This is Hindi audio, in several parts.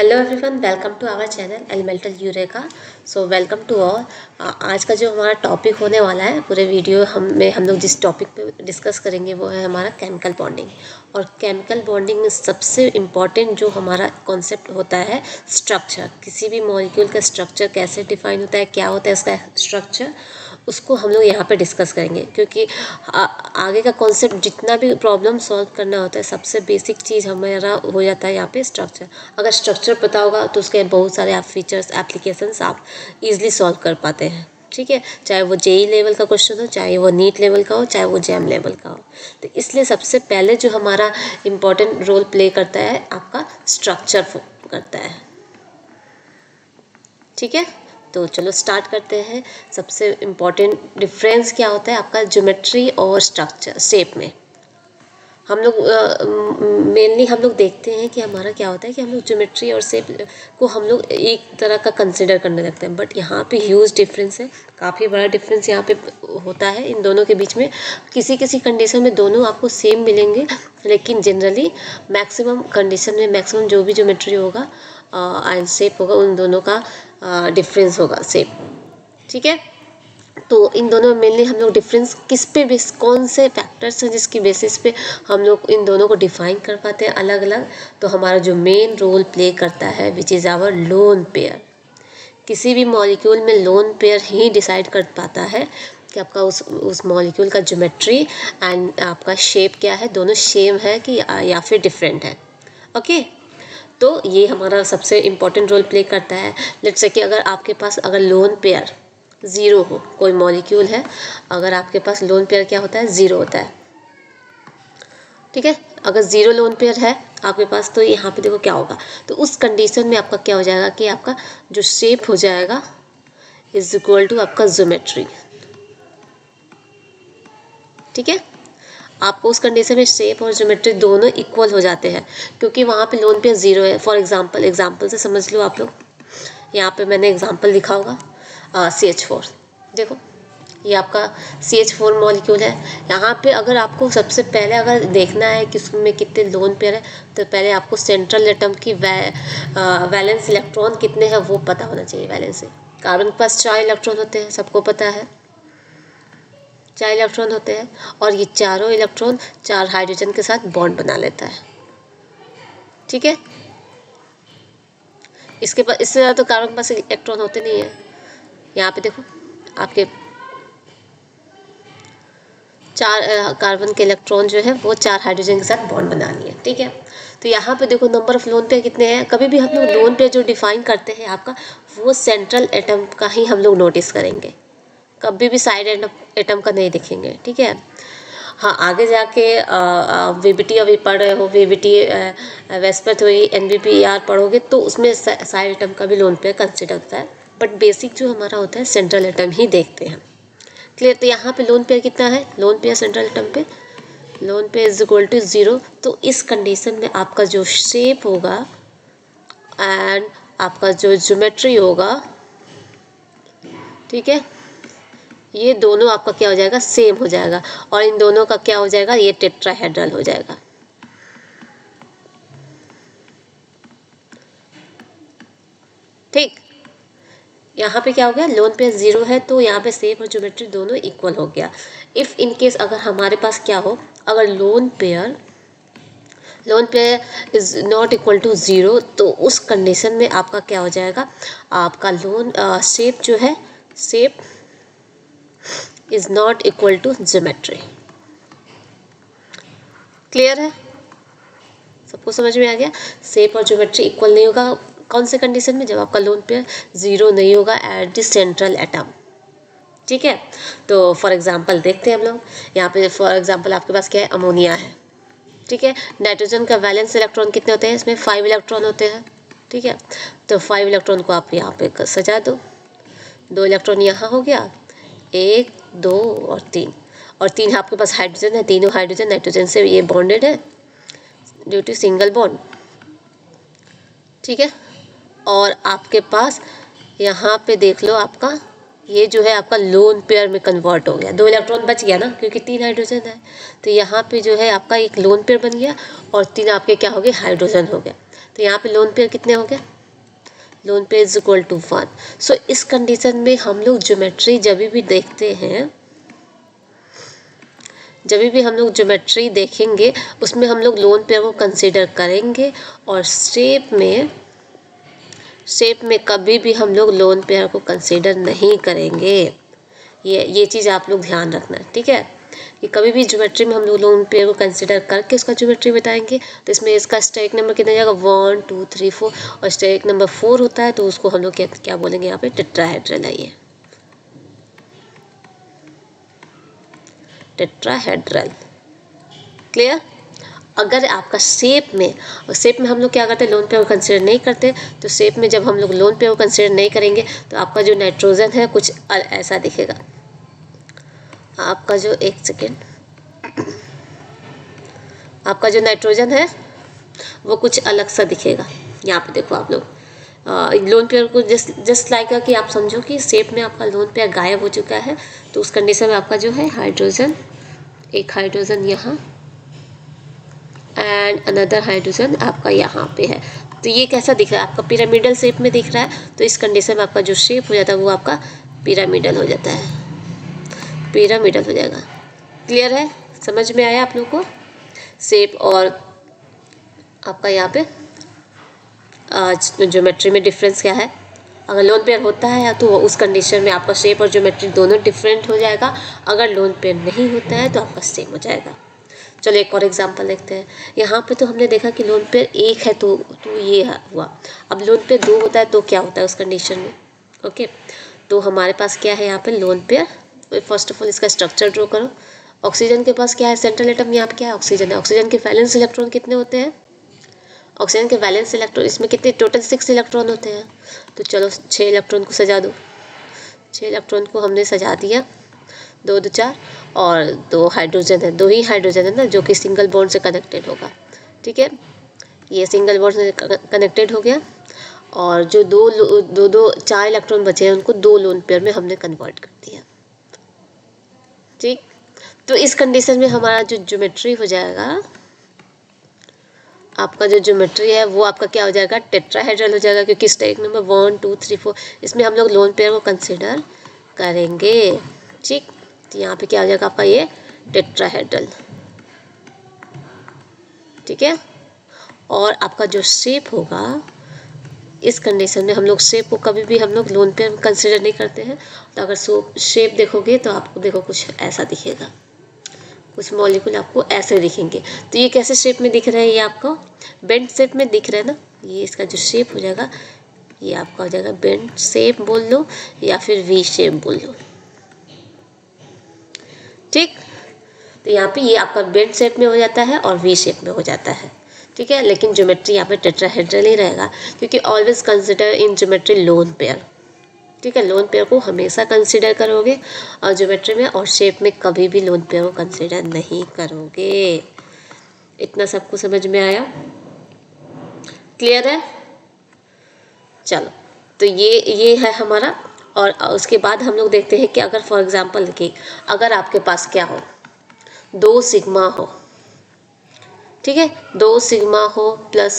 Hello everyone, welcome to our channel Elemental Eureka. So welcome to all. आज का जो हमारा टॉपिक होने वाला है, पूरे वीडियो हम लोग जिस टॉपिक पे डिस्कस करेंगे वो है हमारा केमिकल बॉन्डिंग। और केमिकल बॉन्डिंग में सबसे इम्पॉर्टेंट जो हमारा कॉन्सेप्ट होता है स्ट्रक्चर। किसी भी मॉलिक्यूल का स्ट्रक्चर कैसे डिफाइन होता है, क्या होता है इसका स्ट्रक्चर, उसको हम लोग यहाँ पे डिस्कस करेंगे। क्योंकि आगे का कॉन्सेप्ट जितना भी प्रॉब्लम सॉल्व करना होता है, सबसे बेसिक चीज़ हमारा हो जाता है यहाँ पे स्ट्रक्चर। अगर स्ट्रक्चर पता होगा तो उसके बहुत सारे आप फीचर्स एप्लीकेशंस आप इजीली सॉल्व कर पाते हैं। ठीक है, चाहे वो जेई लेवल का क्वेश्चन हो, चाहे वो नीट लेवल का हो, चाहे वो जैम लेवल का हो। तो इसलिए सबसे पहले जो हमारा इम्पोर्टेंट रोल प्ले करता है आपका स्ट्रक्चर करता है। ठीक है, तो चलो स्टार्ट करते हैं। सबसे इम्पॉर्टेंट डिफरेंस क्या होता है आपका ज्योमेट्री और स्ट्रक्चर शेप में। हम लोग मेनली हम लोग देखते हैं कि हमारा क्या होता है कि हम लोग ज्योमेट्री और शेप को हम लोग एक तरह का कंसिडर करने लगते हैं, बट यहाँ पे ह्यूज डिफरेंस है। काफ़ी बड़ा डिफरेंस यहाँ पे होता है इन दोनों के बीच में। किसी किसी कंडीशन में दोनों आपको सेम मिलेंगे, लेकिन जनरली मैक्सिमम कंडीशन में मैक्सिमम जो भी ज्योमेट्री होगा एंड शेप होगा, उन दोनों का डिफरेंस होगा शेप। ठीक है, तो इन दोनों में मेनली हम लोग डिफरेंस किस पे बेस, कौन से फैक्टर्स हैं जिसकी बेसिस पे हम लोग इन दोनों को डिफाइन कर पाते हैं अलग अलग। तो हमारा जो मेन रोल प्ले करता है which is our lone pair. किसी भी मॉलिक्यूल में लोन पेयर ही डिसाइड कर पाता है कि आपका उस मॉलिक्यूल का ज्योमेट्री एंड आपका शेप क्या है, दोनों सेम है कि या फिर डिफरेंट है। ओके, तो ये हमारा सबसे इम्पॉर्टेंट रोल प्ले करता है। लेट्स से कि अगर आपके पास अगर लोन पेयर ज़ीरो हो, कोई मॉलिक्यूल है, अगर आपके पास लोन पेयर क्या होता है, ज़ीरो होता है। ठीक है, अगर ज़ीरो लोन पेयर है आपके पास, तो यहाँ पे देखो क्या होगा। तो उस कंडीशन में आपका क्या हो जाएगा कि आपका जो शेप हो जाएगा इज इक्वल टू आपका ज्योमेट्री। ठीक है, आपको उस कंडीशन में शेप और ज्योमेट्री दोनों इक्वल हो जाते हैं, क्योंकि वहाँ पे लोन पेयर ज़ीरो है। फॉर एग्जांपल से समझ लो आप लोग। यहाँ पे मैंने एग्जांपल लिखा होगा CH4। देखो ये आपका CH4 मॉलिक्यूल है। यहाँ पे अगर आपको सबसे पहले अगर देखना है कि उसमें कितने लोन पेयर है, तो पहले आपको सेंट्रल एटम की वैलेंस इलेक्ट्रॉन कितने हैं वो पता होना चाहिए। वैलेंस कार्बन के पास 4 इलेक्ट्रॉन होते हैं, सबको पता है 4 इलेक्ट्रॉन होते हैं, और ये चारों इलेक्ट्रॉन 4 हाइड्रोजन के साथ बॉन्ड बना लेता है। ठीक है, इसके पास इससे ज़्यादा तो कार्बन के पास इलेक्ट्रॉन होते नहीं है। यहाँ पे देखो आपके 4 कार्बन के इलेक्ट्रॉन जो है वो 4 हाइड्रोजन के साथ बॉन्ड बना लिए। ठीक है, तो यहाँ पे देखो नंबर ऑफ लोन पेयर कितने हैं। कभी भी हम लोग लोन पेयर जो डिफाइन करते हैं आपका, वो सेंट्रल एटम का ही हम लोग नोटिस करेंगे, कभी भी साइड एटम का नहीं देखेंगे। ठीक है, हाँ आगे जाके VBT अभी पढ़ रहे हो, VBT वेस्पर्थ हुई, NBPER पढ़ोगे तो उसमें साइड एटम का भी लोन पेयर कंसिडर होता है, बट बेसिक जो हमारा होता है सेंट्रल एटम ही देखते हैं। क्लियर, तो यहाँ पे लोन पेयर कितना है, लोन पेयर सेंट्रल एटम पे lone pair is equal to 0। तो इस कंडीशन में आपका जो शेप होगा एंड आपका जो ज्योमेट्री होगा, ठीक है, ये दोनों आपका क्या हो जाएगा, सेम हो जाएगा। और इन दोनों का क्या हो जाएगा, ये टेट्राहेड्रल हो जाएगा। ठीक, यहाँ पे क्या हो गया, लोन पेयर 0 है तो यहाँ पे शेप और ज्योमेट्री दोनों इक्वल हो गया। इफ़ इन केस अगर हमारे पास क्या हो, अगर lone pair is not equal to 0, तो उस कंडीशन में आपका क्या हो जाएगा, आपका शेप जो है, shape is not equal to geometry. Clear है, सबको समझ में आ गया। शेप और ज्योमेट्री इक्वल नहीं होगा कौन से कंडीशन में, जब आपका लोन पेयर 0 नहीं होगा एट द सेंट्रल एटम। ठीक है, तो फॉर एग्जांपल देखते हैं हम लोग। यहाँ पे फॉर एग्जांपल आपके पास क्या है, अमोनिया है। ठीक है, नाइट्रोजन का वैलेंस इलेक्ट्रॉन कितने होते हैं, इसमें 5 इलेक्ट्रॉन होते हैं। ठीक है, तो 5 इलेक्ट्रॉन को आप यहाँ पे सजा दो। 2 इलेक्ट्रॉन यहाँ हो गया, 1 2 और 3, और 3 आपके पास हाइड्रोजन है। तीनों हाइड्रोजन नाइट्रोजन से ये बॉन्डेड है ड्यू टू सिंगल बॉन्ड। ठीक है, और आपके पास यहाँ पे देख लो, आपका ये जो है आपका लोन पेयर में कन्वर्ट हो गया। 2 इलेक्ट्रॉन बच गया ना, क्योंकि 3 हाइड्रोजन है, तो यहाँ पे जो है आपका एक लोन पेयर बन गया और 3 आपके क्या हो गए, हाइड्रोजन हो गया। तो यहाँ पे लोन पेयर कितने हो गए, lone pair is equal to 1। So इस कंडीशन में हम लोग ज्योमेट्री जब भी देखते हैं, जब भी हम लोग ज्योमेट्री देखेंगे उसमें हम लोग लोन पेयर को कंसीडर करेंगे, और शेप में कभी भी हम लोग लोन पेयर को कंसीडर नहीं करेंगे। ये चीज़ आप लोग ध्यान रखना, ठीक है, कि कभी भी ज्योमेट्री में हम लोग लोन पेयर को कंसीडर करके उसका ज्योमेट्री बताएंगे। तो इसमें इसका स्टेक नंबर कितना जाएगा, 1 2 3 4, और स्टेक नंबर 4 होता है तो उसको हम लोग क्या बोलेंगे यहाँ पे, टेट्राहेड्रल है ये, टेट्राहेड्रल। क्लियर। अगर आपका शेप में हम लोग क्या करते हैं, लोन पेयर को कंसीडर नहीं करते, तो शेप में जब हम लोग लोन पेयर को कंसीडर नहीं करेंगे तो आपका जो नाइट्रोजन है कुछ ऐसा दिखेगा। आपका जो, एक सेकेंड, आपका जो नाइट्रोजन है वो कुछ अलग सा दिखेगा। यहाँ पे देखो आप लोग लोन पेयर को जस्ट लाइक कि आप समझो कि शेप में आपका लोन पेयर गायब हो चुका है, तो उस कंडीशन में आपका जो है हाइड्रोजन, एक हाइड्रोजन यहाँ एंड अनदर हाइड्रोजन आपका यहाँ पे है। तो ये कैसा दिख रहा है, आपका पिरामिडल शेप में दिख रहा है। तो इस कंडीशन में आपका जो शेप हो जाता है वो आपका पिरामिडल हो जाता है, पिरामिडल हो जाएगा। क्लियर है, समझ में आया आप लोग को शेप और आपका यहाँ पे ज्योमेट्री में डिफरेंस क्या है। अगर लोन पेयर होता है तो उस कंडीशन में आपका शेप और ज्योमेट्री दोनों डिफरेंट हो जाएगा, अगर लोन पेयर नहीं होता है तो आपका सेम हो जाएगा। चलो एक और एग्जांपल देखते हैं। यहाँ पे तो हमने देखा कि लोन पेयर एक है तो ये हुआ। अब लोन पेयर 2 होता है तो क्या होता है उस कंडीशन में। ओके, तो हमारे पास क्या है यहाँ पे lone pair. First of all इसका स्ट्रक्चर ड्रॉ करो। ऑक्सीजन के पास क्या है, सेंट्रल एटम यहाँ पे क्या है, ऑक्सीजन है। ऑक्सीजन के वैलेंस इलेक्ट्रॉन कितने होते हैं, ऑक्सीजन के वैलेंस इलेक्ट्रॉन इसमें कितने, टोटल 6 इलेक्ट्रॉन होते हैं। तो चलो 6 इलेक्ट्रॉन को सजा दो। 6 इलेक्ट्रॉन को हमने सजा दिया, 2 2 4, और 2 हाइड्रोजन है, 2 ही हाइड्रोजन है ना जो कि सिंगल बॉन्ड से कनेक्टेड होगा। ठीक है, ये सिंगल बॉन्ड से कनेक्टेड हो गया, और जो 2 4 इलेक्ट्रॉन बचे हैं उनको 2 लोन पेयर में हमने कन्वर्ट कर दिया। ठीक, तो इस कंडीशन में हमारा जो ज्योमेट्री हो जाएगा, आपका जो ज्योमेट्री है वो आपका क्या हो जाएगा, टेट्राहेड्रल हो जाएगा, क्योंकि स्टेक नंबर 1 2 3 4 इसमें हम लोग लोन पेयर को कंसीडर करेंगे। ठीक, तो यहाँ पे क्या हो जाएगा आपका ये टेट्राहेड्रल। ठीक है, और आपका जो शेप होगा, इस कंडीशन में हम लोग शेप को कभी भी हम लोग लोन पेयर कंसीडर नहीं करते हैं। तो अगर शेप देखोगे तो आपको देखो कुछ ऐसा दिखेगा, कुछ मॉलिक्यूल आपको ऐसे दिखेंगे। तो ये कैसे शेप में दिख रहे हैं, ये आपको बेंड शेप में दिख रहा है ना। ये इसका जो शेप हो जाएगा ये आपका हो जाएगा बेंड शेप बोल लो या फिर वी शेप बोल लो। ठीक, तो यहाँ पे ये आपका बेंड शेप में हो जाता है और वी शेप में हो जाता है। ठीक है, लेकिन ज्योमेट्री यहाँ पे टेट्राहेड्रल ही रहेगा, क्योंकि always consider in geometry lone pair. ठीक है, लोन पेयर को हमेशा कंसीडर करोगे और ज्योमेट्री में, और शेप में कभी भी लोन पेयर को कंसीडर नहीं करोगे। इतना सबको समझ में आया, क्लियर है। चलो, तो ये है हमारा। और उसके बाद हम लोग देखते हैं कि अगर फॉर एग्जांपल कि अगर आपके पास क्या हो, 2 सिग्मा हो, ठीक है, 2 सिग्मा हो प्लस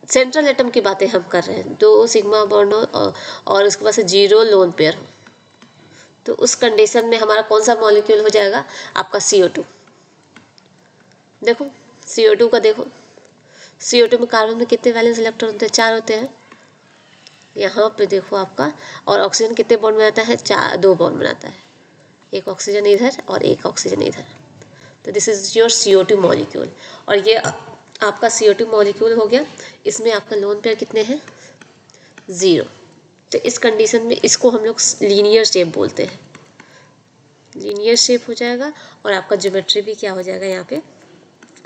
सेंट्रल एटम की बातें हम कर रहे हैं, 2 सिग्मा बॉन्ड हो और उसके पास 0 लोन पेयर हो, तो उस कंडीशन में हमारा कौन सा मॉलिक्यूल हो जाएगा, आपका CO2। देखो CO2 का देखो, CO2 में कार्बन में कितने वैलेंस इलेक्ट्रॉन होते हैं, 4 होते हैं। यहाँ पे देखो आपका, और ऑक्सीजन कितने बॉन्ड बनाता है, 2 बॉन्ड बनाता है, एक ऑक्सीजन इधर और एक ऑक्सीजन इधर। तो this is your CO2 molecule, और ये आपका CO2 मॉलिक्यूल हो गया। इसमें आपका लोन पेयर कितने हैं, 0। तो इस कंडीशन में इसको हम लोग लीनियर शेप बोलते हैं, लीनियर शेप हो जाएगा। और आपका ज्योमेट्री भी क्या हो जाएगा यहाँ पे,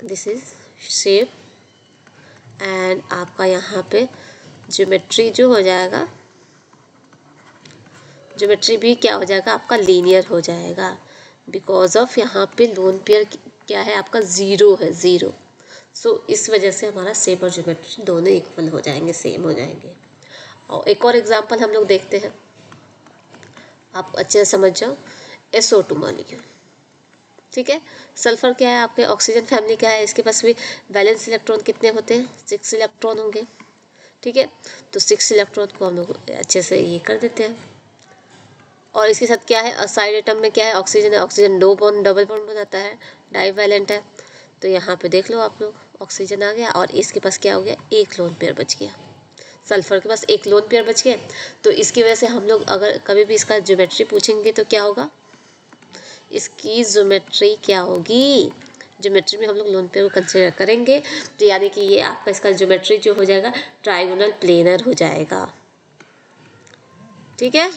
दिस इज शेप, एंड आपका यहाँ पे ज्योमेट्री जो हो जाएगा, ज्योमेट्री भी क्या हो जाएगा आपका लीनियर हो जाएगा, बिकॉज ऑफ यहाँ पे लोन पेयर क्या है आपका 0 है, 0। सो इस वजह से हमारा शेप और ज्योमेट्री दोनों इक्वल हो जाएंगे, सेम हो जाएंगे। और एक और एग्जांपल हम लोग देखते हैं, आप अच्छे से समझ जाओ। SO2 मॉलिक्यूल, ठीक है, सल्फर क्या है आपके ऑक्सीजन फैमिली क्या है, इसके पास भी वैलेंस इलेक्ट्रॉन कितने होते हैं, 6 इलेक्ट्रॉन होंगे। ठीक है, तो 6 इलेक्ट्रॉन को हम लोग अच्छे से ये कर देते हैं। और इसके साथ क्या है, साइड एटम में क्या है, ऑक्सीजन है। ऑक्सीजन 2 बॉन्ड डबल बॉन्ड बनाता है, डाइवैलेंट है। तो यहाँ पे देख लो आप लोग, ऑक्सीजन आ गया और इसके पास क्या हो गया, एक लोन पेयर बच गया। सल्फर के पास एक लोन पेयर बच गया। तो इसकी वजह से हम लोग अगर कभी भी इसका ज्योमेट्री पूछेंगे तो क्या होगा, इसकी ज्योमेट्री क्या होगी, ज्योमेट्री में हम लोग लोन पेयर को कंसिडर करेंगे। तो यानी कि ये आपका इसका ज्योमेट्री जो हो जाएगा ट्राइगोनल प्लेनर हो जाएगा। ठीक है,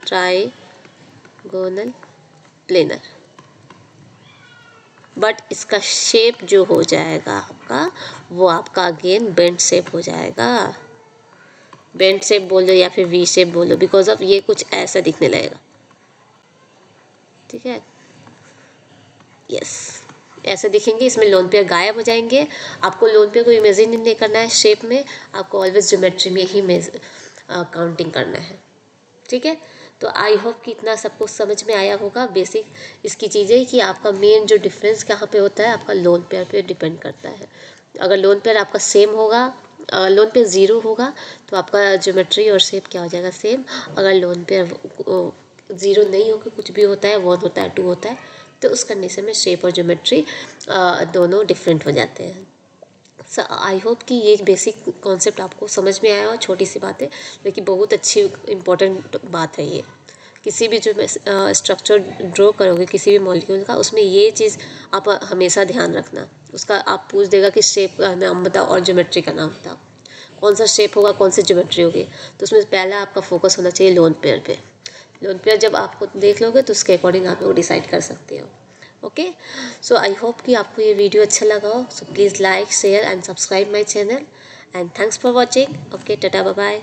ट्राइगोनल प्लेनर। बट इसका शेप जो हो जाएगा आपका, वो आपका अगेन बेंड शेप हो जाएगा। बेंड शेप बोलो या फिर वी शेप बोलो, बिकॉज ऑफ ये कुछ ऐसा दिखने लगेगा। ठीक है, यस, ऐसे दिखेंगे। इसमें लोन पेयर गायब हो जाएंगे। आपको लोन पेयर को इमेजिन नहीं करना है शेप में, आपको ऑलवेज ज्योमेट्री में ही काउंटिंग करना है। ठीक है, तो आई होप कि इतना सब कुछ समझ में आया होगा। बेसिक इसकी चीज़ें कि आपका मेन जो डिफरेंस कहाँ पे होता है, आपका लोन पेयर पे डिपेंड करता है। अगर लोन पेयर आपका सेम होगा, लोन पेयर 0 होगा तो आपका ज्योमेट्री और शेप क्या हो जाएगा, सेम। अगर लोन पेयर 0 नहीं होगा, कुछ भी होता है, 1 होता है, 2 होता है, तो उस कंडीशन में शेप और ज्योमेट्री दोनों डिफरेंट हो जाते हैं। आई होप कि ये बेसिक कॉन्सेप्ट आपको समझ में आया हो। छोटी सी बात है लेकिन बहुत अच्छी इम्पोर्टेंट बात है ये। किसी भी जो स्ट्रक्चर ड्रॉ करोगे किसी भी मॉलिक्यूल का, उसमें ये चीज़ आप हमेशा ध्यान रखना। उसका आप पूछ देगा कि शेप का नाम बताओ और ज्योमेट्री का नाम बताओ, कौन सा शेप होगा, कौन सी ज्योमेट्री होगी। तो उसमें पहला आपका फोकस होना चाहिए लोन पेयर पे। लोन पेयर जब आपको देख लोगे तो उसके अकॉर्डिंग आप लोग डिसाइड कर सकते हो। ओके, सो आई होप कि आपको ये वीडियो अच्छा लगा हो। So please like, share and subscribe my channel and thanks for watching. Okay, tata, bye bye.